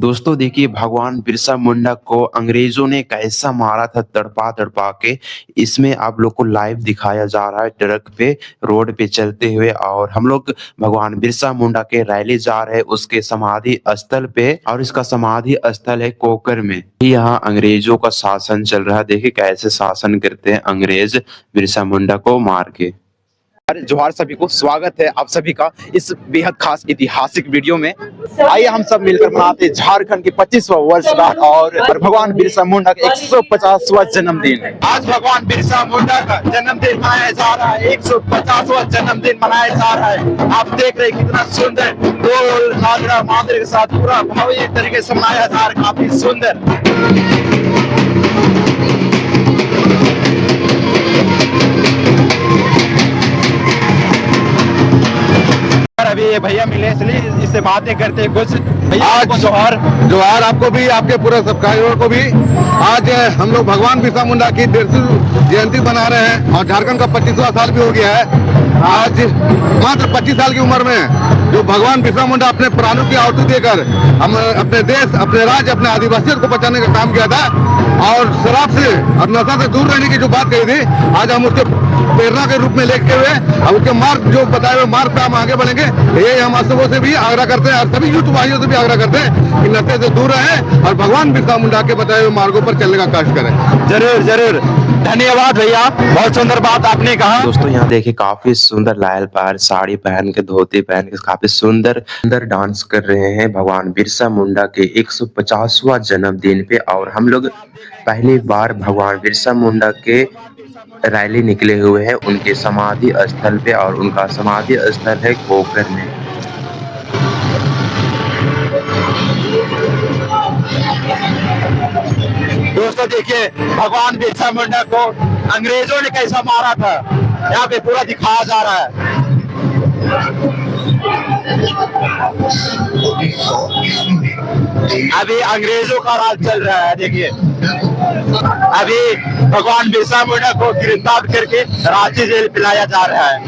दोस्तों देखिए भगवान बिरसा मुंडा को अंग्रेजों ने कैसा मारा था तड़पा तड़पा के। इसमें आप लोग को लाइव दिखाया जा रहा है ट्रक पे रोड पे चलते हुए। और हम लोग भगवान बिरसा मुंडा के रैली जा रहे हैं उसके समाधि स्थल पे। और इसका समाधि स्थल है कोकर में। यहाँ अंग्रेजों का शासन चल रहा है। देखिए कैसे शासन करते हैं अंग्रेज बिरसा मुंडा को मार के। जोहार सभी को, स्वागत है आप सभी का इस बेहद खास ऐतिहासिक वीडियो में। आइए हम सब मिलकर मनाते हैं झारखंड की 25वां वर्षगांठ और भगवान बिरसा मुंडा का 150वां जन्मदिन। आज भगवान बिरसा मुंडा का जन्मदिन मनाया जा रहा है, 150वां जन्मदिन मनाया जा रहा है। आप देख रहे हैं कितना सुंदर ढोल नागरा मादरे के साथ पूरा भव्य तरीके से मनाया जा रहा है, काफी सुंदर। अभी ये भैया मिले इसलिए इससे बातें करते हैं कुछ। भैया आज जोहार जोहार आपको भी, आपके पूरे सब्सक्राइबर को भी। आज हम लोग भगवान बिरसा मुंडा की 150वीं जयंती मना रहे हैं और झारखंड का 25वां साल भी हो गया है। आज मात्र 25 साल की उम्र में जो भगवान बिरसा मुंडा अपने प्राणों की आहुति देकर हम अपने देश, अपने राज्य, अपने आदिवासियों को बचाने का काम किया था और शराब से और नशा से दूर रहने की जो बात कही थी, आज हम उसके प्रेरणा के रूप में लेके हुए अब उसके मार्ग जो बताए हुए मार्ग पे हम आगे बढ़ेंगे। ये हम आप सबों से भी आग्रह करते हैं और सभी यूथ भाइयों से भी आग्रह करते हैं कि नशे से दूर रहें और भगवान बिरसा मुंडा के बताए हुए मार्गों पर चलने का कष्ट करें। जरूर जरूर, धन्यवाद भैया, बहुत सुंदर बात आपने कहा। दोस्तों यहाँ देखिए काफी सुंदर लायल पार साड़ी पहन के, धोती पहन के काफी सुंदर सुंदर डांस कर रहे हैं भगवान बिरसा मुंडा के 150वां जन्मदिन पे। और हम लोग पहली बार भगवान बिरसा मुंडा के रैली निकले हुए हैं उनके समाधि स्थल पे। और उनका समाधि स्थल है कोकर में। दोस्तों देखिए भगवान बिरसा मुंडा को अंग्रेजों ने कैसा मारा था, यहाँ पे पूरा दिखाया जा रहा है। अभी अंग्रेजों का राज चल रहा है। देखिए अभी भगवान बिरसा मुंडा को गिरफ्तार करके रांची जेल पिलाया जा रहा है।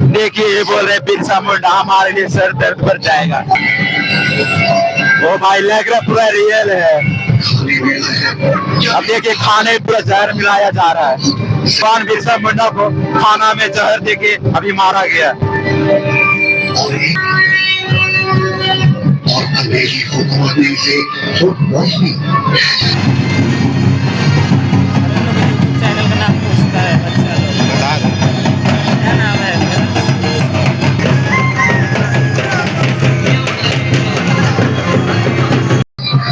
देखिए ये बोल रहे बिरसा मुंडा हमारे लिए सर दर्द पर जाएगा। वो भाई लग रहा पूरा रियल है। अब देखिए खाने पूरा जहर मिलाया जा रहा है। भगवान बिरसा मुंडा को खाना में जहर देके अभी मारा गया। और अंग्रेजी हुकूमत से चैनल का नाम पूछता है। अच्छा क्या नाम है?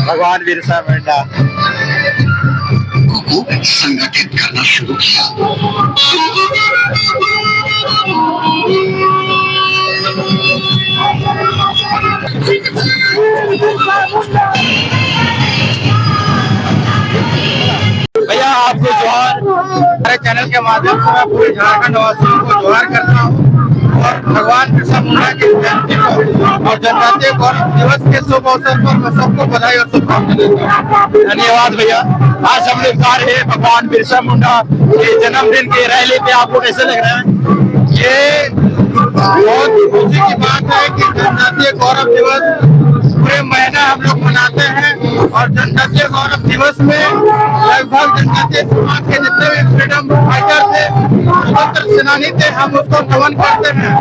भगवान बिरसा मुंडा को संगठित करना शुरू किया। भैया आपको जोहार, हमारे चैनल के माध्यम से मैं पूरे झारखंड वासियों को जोहार करता हूँ। और भगवान बिरसा मुंडा की जयंती और जनजातीय गौरव दिवस के शुभ अवसर पर मैं सबको बधाई और शुभकामनाएं देता हूँ। धन्यवाद भैया। आज हम लोग जा रहे हैं भगवान बिरसा मुंडा के जन्मदिन की रैली पे। आपको कैसे लग रहा है? ये बहुत खुशी की बात है कि जनजातीय गौरव दिवस पूरे महीना हम लोग मनाते हैं और जनजातीय गौरव दिवस में लगभग जनजातीय समाज के जितने भी फ्रीडम फाइटर थे, स्वतंत्र सेनानी थे, हम उसको नमन करते हैं।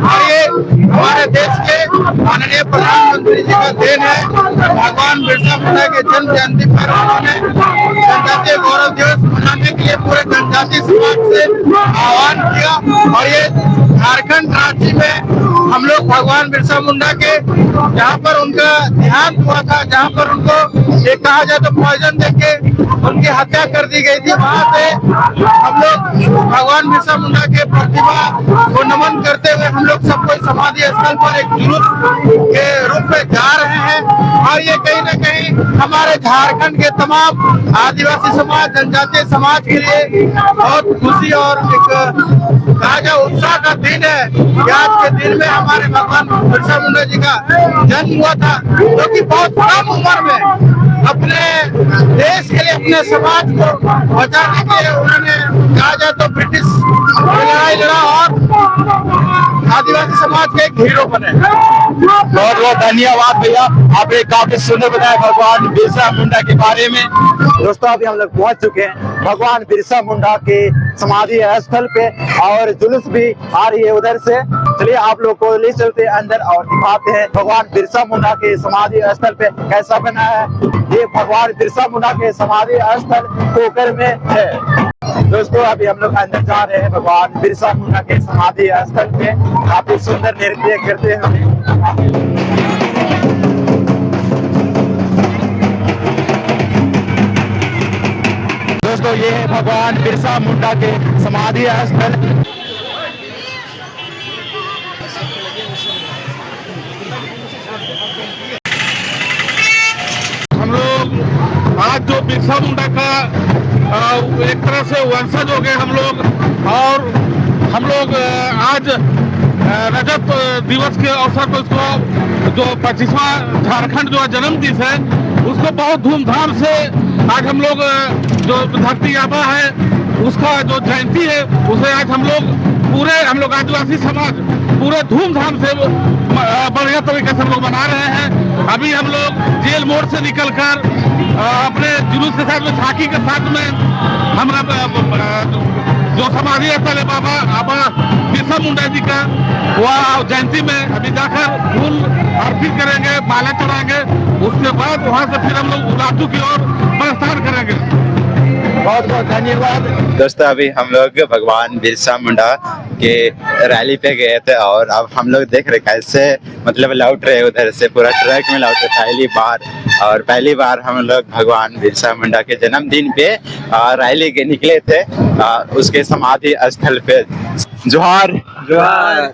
और ये हमारे देश के माननीय प्रधानमंत्री जी का देन है। भगवान बिरसा मुंडा के जन्म जयंती पर उन्होंने जनजातीय गौरव दिवस मनाने के लिए पूरे जनजातीय समाज से आह्वान किया। और ये झारखंड रांची में हम लोग भगवान बिरसा मुंडा के जहाँ पर उनका देहांत हुआ था, जहाँ पर उनको एक कहा जाए तो पॉइजन देके उनकी हत्या कर दी गई थी, वहाँ से हम लोग भगवान बिरसा मुंडा के प्रतिभा को नमन करते हुए हम लोग सब कोई समाधि स्थल पर एक जुलूस के रूप में जा रहे हैं। और ये कहीं न कहीं हमारे झारखंड के तमाम आदिवासी समाज, जनजातीय समाज के लिए बहुत खुशी और एक ताजा उत्साह का दिन है कि आज के दिन में हमारे भगवान बिरसा मुंडा जी का जन्म हुआ था, जो कि बहुत कम उम्र में अपने देश के लिए, अपने समाज को बचाने के लिए उन्होंने कहा जाए तो ब्रिटिश आदिवासी समाज के एक हीरो बने। बहुत बहुत धन्यवाद भैया, आपने काफी सुंदर बताया भगवान बिरसा मुंडा के बारे में। दोस्तों अभी हम लोग पहुंच चुके हैं भगवान बिरसा मुंडा के समाधि स्थल पे और जुलूस भी आ रही है उधर से। चलिए आप लोग को ले चलते हैं अंदर और दिखाते हैं भगवान बिरसा मुंडा के समाधि स्थल पे कैसा बना है। ये भगवान बिरसा मुंडा के समाधि स्थल पोखर में है। दोस्तों अभी हम लोग अंदर जा रहे हैं भगवान बिरसा मुंडा के समाधि स्थल पे। काफी सुंदर नृत्य करते हैं। दोस्तों ये है भगवान बिरसा मुंडा के समाधि स्थल। हम लोग आज जो बिरसा मुंडा का एक तरह से वंशज हो गए हम लोग, और हम लोग आज रजत दिवस के अवसर पर उसको जो 25वां झारखंड जो जन्म दिवस है उसको बहुत धूमधाम से आज हम लोग जो धरती आबा है उसका जो जयंती है उसे आज हम लोग आदिवासी समाज पूरे धूमधाम से बढ़िया तरीके से हम लोग मना रहे हैं। अभी हम लोग जेल मोड़ से निकलकर अपने जुलूस के साथ में झांकी के साथ में हम जो समाधि स्थल है बाबा आबा बिरसा मुंडा जी का वह जयंती में अभी जाकर फूल अर्पित करेंगे, माला चढ़ाएंगे। उसके बाद वहां से फिर हम लोग उलातू की ओर प्रस्थान करेंगे। बहुत बहुत धन्यवाद। दोस्तों अभी हम लोग भगवान बिरसा मुंडा के रैली पे गए थे और अब हम लोग देख रहे कैसे मतलब लौट रहे उधर से, पूरा ट्रक में लौट रहे पहली बार हम लोग भगवान बिरसा मुंडा के जन्मदिन पे रैली के निकले थे उसके समाधि स्थल पे। जोहार जोहार।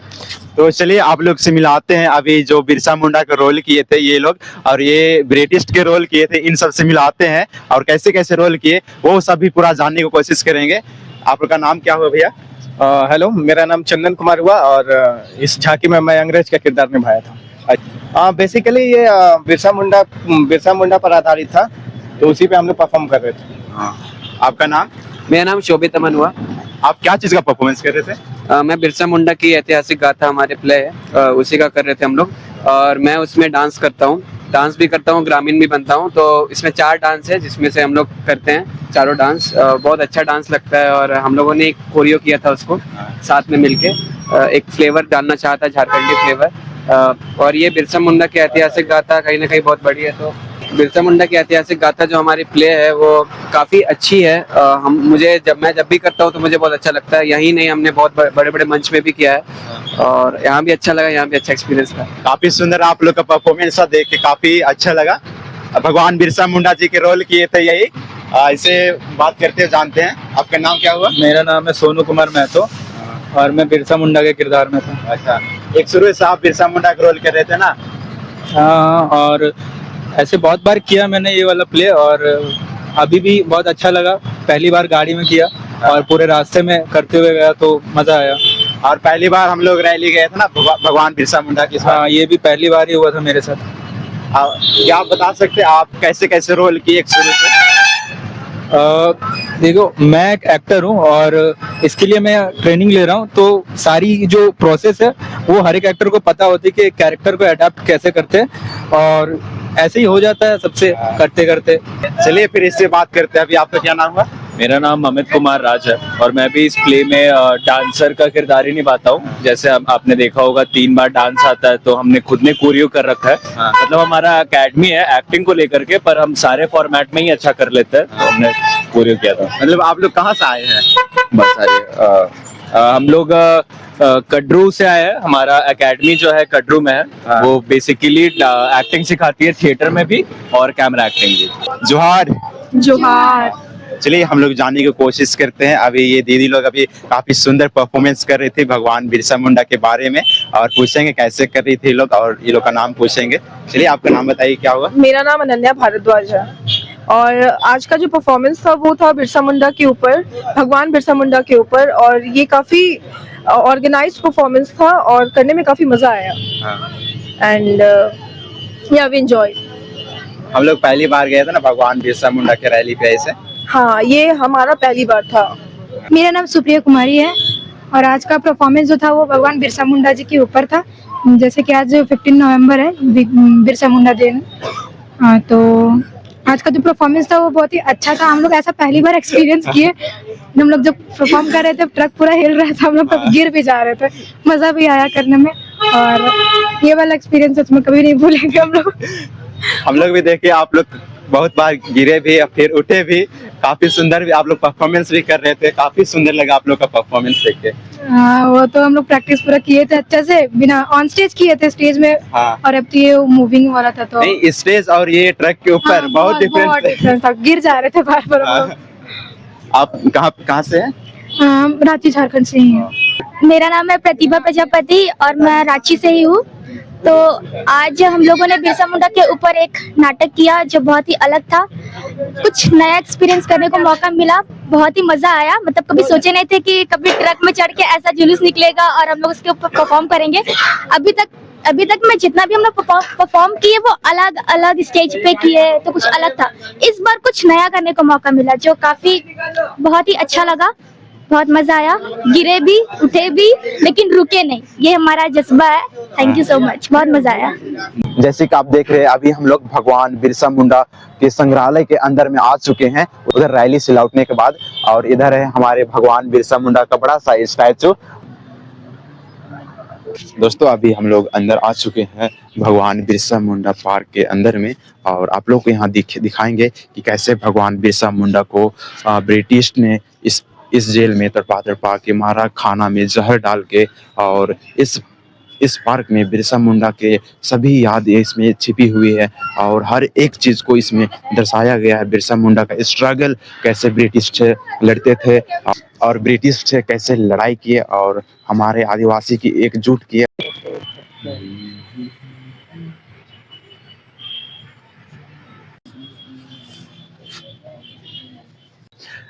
तो चलिए आप लोग से मिलाते हैं अभी जो बिरसा मुंडा का रोल किए थे ये लोग और ये ब्रिटिश के रोल किए थे, इन सब से मिलाते हैं और कैसे कैसे रोल किए वो सब भी पूरा जानने की कोशिश करेंगे। आप लोग का नाम क्या हुआ भैया? हेलो, मेरा नाम चंदन कुमार हुआ और इस झांकी में मैं अंग्रेज का किरदार निभाया था। बेसिकली ये बिरसा मुंडा पर आधारित था, तो उसी पे हम लोग परफॉर्म कर रहे थे। आपका नाम? मेरा नाम शोभित अमन हुआ। आप क्या चीज का परफॉर्मेंस कर रहे थे? मैं बिरसा मुंडा की ऐतिहासिक गाथा हमारे प्ले है उसी का कर रहे थे हम लोग, और मैं उसमें डांस करता हूँ, डांस भी करता हूँ, ग्रामीण भी बनता हूँ। तो इसमें 4 डांस है जिसमें से हम लोग करते हैं चारों डांस। बहुत अच्छा डांस लगता है और हम लोगों ने एक कोरियो किया था उसको साथ में मिलके, एक फ्लेवर डालना चाहता झारखंडी फ्लेवर। और ये बिरसा मुंडा की ऐतिहासिक गाथा कहीं ना कहीं बहुत बड़ी है। तो बिरसा मुंडा की ऐतिहासिक गाथा जो हमारी प्ले है वो काफ़ी अच्छी है। मुझे जब भी करता हूँ तो मुझे बहुत अच्छा लगता है। यही नहीं, हमने बहुत बड़े बड़े मंच में भी किया है और यहाँ भी अच्छा लगा, यहाँ भी अच्छा एक्सपीरियंस था। काफी सुंदर आप लोग का परफॉर्मेंस था, देख के काफी अच्छा लगा। भगवान बिरसा मुंडा जी के रोल किए थे यही। इसे बात करते हुए जानते हैं, आपका नाम क्या हुआ? मेरा नाम है सोनू कुमार महतो और मैं बिरसा मुंडा के किरदार में था। अच्छा, एक शुरू से आप बिरसा मुंडा का रोल कर रहे थे ना? हाँ, और ऐसे बहुत बार किया मैंने ये वाला प्ले और अभी भी बहुत अच्छा लगा। पहली बार गाड़ी में किया और पूरे रास्ते में करते हुए गया तो मजा आया। और पहली बार हम लोग रैली गए थे ना भगवान बिरसा मुंडा की। हाँ, ये भी पहली बार ही हुआ था मेरे साथ। क्या आप बता सकते हैं आप कैसे कैसे रोल किए एक शुरू से? देखो, मैं एक एक्टर हूँ और इसके लिए मैं ट्रेनिंग ले रहा हूँ, तो सारी जो प्रोसेस है वो हर एक एक्टर को पता होती है कि कैरेक्टर को अडेप्ट कैसे करते हैं और ऐसे ही हो जाता है सबसे करते करते। चलिए फिर इससे बात करते हैं। अभी आपका क्या नाम हुआ? मेरा नाम अमित कुमार राज है और मैं भी इस प्ले में डांसर का किरदार ही निभाता हूँ। जैसे आपने देखा होगा 3 बार डांस आता है, तो हमने खुद ने कोरियो कर रखा है। मतलब हमारा एकेडमी है एक्टिंग को लेकर के, पर हम सारे फॉर्मेट में ही अच्छा कर लेते हैं, तो हमने कोरियो किया था। मतलब आप लोग कहाँ से आए हैं? बस हम लोग कड्रू से आए हैं। हमारा एकेडमी जो है कड्रू में है। वो बेसिकली एक्टिंग सिखाती है, थिएटर में भी और कैमरा एक्टिंग भी। जोहार जोहार। चलिए हम लोग जानने की कोशिश करते हैं। अभी ये दीदी लोग अभी काफी सुंदर परफॉर्मेंस कर रही थी भगवान बिरसा मुंडा के बारे में और पूछेंगे कैसे कर रही थी लोग और ये लोग का नाम पूछेंगे। चलिए आपका नाम बताइए, क्या हुआ? मेरा नाम अनन्या भारद्वाज है और आज का जो परफॉर्मेंस था वो था बिरसा मुंडा के ऊपर, भगवान बिरसा मुंडा के ऊपर, और ये काफी ऑर्गेनाइज्ड परफॉर्मेंस था और करने में काफी मजा आया एंड या वी एंजॉय। हम लोग पहली बार गए थे ना भगवान बिरसा मुंडा के रैली पे ऐसे। हाँ, ये हमारा पहली बार था। मेरा नाम सुप्रिया कुमारी है और आज का परफॉर्मेंस जो था वो भगवान बिरसा मुंडा जी के ऊपर था। जैसे कि आज 15 नवंबर है, बिरसा मुंडा दिन। तो आज का जो परफॉर्मेंस था वो बहुत ही अच्छा था। हम लोग ऐसा पहली बार एक्सपीरियंस किए। हम लोग जब परफॉर्म कर रहे थे ट्रक पूरा हिल रहा था, हम लोग गिर भी जा रहे थे, मज़ा भी आया करने में। और ये वाला एक्सपीरियंस सच में कभी नहीं भूलेंगे हम लोग भी देखे, आप लोग बहुत बार गिरे भी और फिर उठे भी, काफी सुंदर भी आप लोग परफॉर्मेंस भी कर रहे थे, काफी सुंदर लगा आप लोग का परफॉर्मेंस देख के। हाँ, वो तो हम लोग प्रैक्टिस पूरा किए थे अच्छे से, बिना ऑन स्टेज किए थे स्टेज में। हाँ। और अब तो ये मूविंग वाला था तो नहीं, स्टेज और ये ट्रक के ऊपर हाँ, बहुत डिफरेंस था, गिर जा रहे थे बार बार हम लोग। आप कहाँ से हैं? रांची झारखंड से ही है। मेरा नाम है प्रतिभा प्रजापति और मैं रांची से ही हूँ। तो आज हम लोगों ने बिरसा मुंडा के ऊपर एक नाटक किया जो बहुत ही अलग था। कुछ नया एक्सपीरियंस करने को मौका मिला, बहुत ही मजा आया। मतलब कभी सोचे नहीं थे कि कभी ट्रक में चढ़ के ऐसा जुलूस निकलेगा और हम लोग उसके ऊपर परफॉर्म करेंगे। अभी तक मैं जितना भी हम लोग परफॉर्म किए वो अलग अलग स्टेज पे किए, तो कुछ अलग था। इस बार कुछ नया करने को मौका मिला जो काफी बहुत ही अच्छा लगा, बहुत मजा आया। गिरे भी, उठे भी, लेकिन रुके नहीं, ये हमारा जज्बा है। थैंक यू सो मच, बहुत मजा आया। जैसे कि आप देख रहे हैं अभी हम लोग भगवान बिरसा मुंडा के संग्रहालय के अंदर में आ चुके हैं, उधर रैली से लौटने के बाद। और इधर है हमारे भगवान बिरसा मुंडा का बड़ा सा स्टैचू। दोस्तों अभी हम लोग अंदर आ चुके हैं भगवान बिरसा मुंडा पार्क के अंदर में, और आप लोग को यहाँ दिखाएंगे कि कैसे भगवान बिरसा मुंडा को ब्रिटिश ने इस जेल में तड़पा के मारा, खाना में जहर डाल के। और इस पार्क में बिरसा मुंडा के सभी याद इसमें छिपी हुई है और हर एक चीज को इसमें दर्शाया गया है। बिरसा मुंडा का स्ट्रगल, कैसे ब्रिटिश से लड़ते थे और ब्रिटिश से कैसे लड़ाई किए और हमारे आदिवासी की एकजुट किए।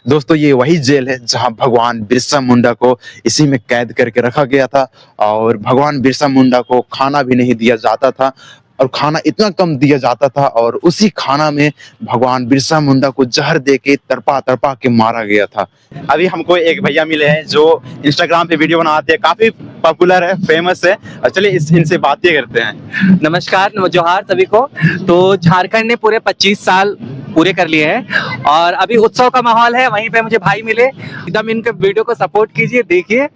दोस्तों ये वही जेल है जहां भगवान बिरसा मुंडा को इसी में कैद करके रखा गया था, और भगवान बिरसा मुंडा को खाना भी नहीं दिया जाता था, और खाना इतना कम दिया जाता था, और उसी खाना में भगवान बिरसा मुंडा को जहर दे के तड़पा के मारा गया था। अभी हमको एक भैया मिले हैं जो इंस्टाग्राम पे वीडियो बनाते हैं, काफी पॉपुलर है, फेमस है, और चलिए इनसे बातें करते हैं। नमस्कार, जोहार सभी को। तो झारखंड ने पूरे 25 साल पूरे कर लिए हैं और अभी उत्सव का माहौल है। वहीं पे मुझे भाई मिले, एकदम इनके वीडियो को सपोर्ट कीजिए, देखिए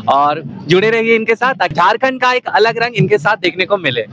और जुड़े रहिए इनके साथ, ताकि झारखंड का एक अलग रंग इनके साथ देखने को मिले।